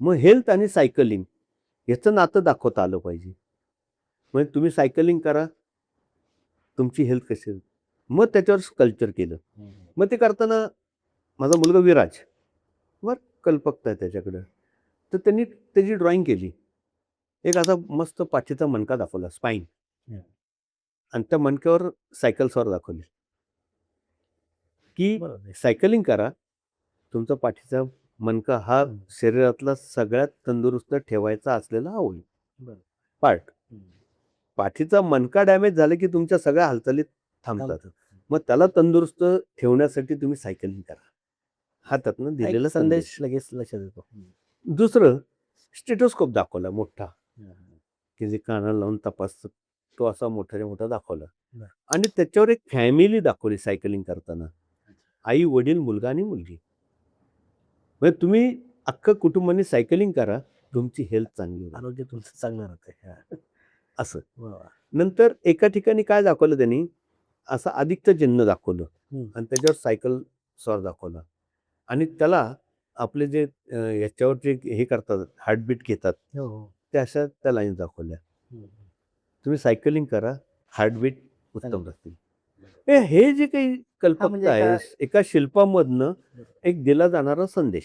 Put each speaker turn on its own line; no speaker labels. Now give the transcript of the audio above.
मग हेल्थ आणि सायकलिंग याचं नातं दाखवता आलं पाहिजे. म्हणजे तुम्ही सायकलिंग करा, तुमची हेल्थ कशी होईल. मग त्याच्यावर कल्चर केलं. मग ते करताना माझा मुलगा विराज वर कल्पकता आहे त्याच्याकडं. तर त्यांनी त्याची ड्रॉइंग केली. एक असा मस्त पाठीचा मणका दाखवला, स्पाईन. आणि त्या मणक्यावर सायकल स्वार दाखवली, की सायकलिंग करा, तुमचा पाठीचा मणका हा शरीरातला सगळ्यात तंदुरुस्त ठेवायचा असलेला हा होईल पार्ट. पाठीचा मणका डॅमेज झाला की तुमच्या सगळ्या हालचाली थांबतात. मग त्याला तंदुरुस्त ठेवण्यासाठी तुम्ही सायकलिंग करा. हा त्यातनं दिलेला संदेश
लगेच लक्षात येतो.
दुसरं स्टेटोस्कोप दाखवला मोठा, की जे कानाला लावून तपासतो, तो असा मोठ्याच्या मोठा दाखवला. आणि त्याच्यावर एक फॅमिली दाखवली सायकलिंग करताना, आई वडील मुलगा आणि मुलगी. म्हणजे तुम्ही अख्खं कुटुंबाने सायकलिंग करा, तुमची हेल्थ चांगली होईल,
आरोग्य तुमचं चांगलं राहतंय.
असं. नंतर एका ठिकाणी काय दाखवलं त्यांनी, असं अधिकचं चिन्ह दाखवलं आणि त्याच्यावर सायकल स्वार दाखवला. आणि त्याला आपले जे याच्यावर जे हे करतात, हार्टबीट घेतात, त्या अशा त्या लाईन्स दाखवल्या. तुम्ही सायकलिंग करा, हार्टबीट उत्तम राहतील. हे जे काही कल्पकता आहे, एका शिल्पामधनं एक दिला जाणारा संदेश.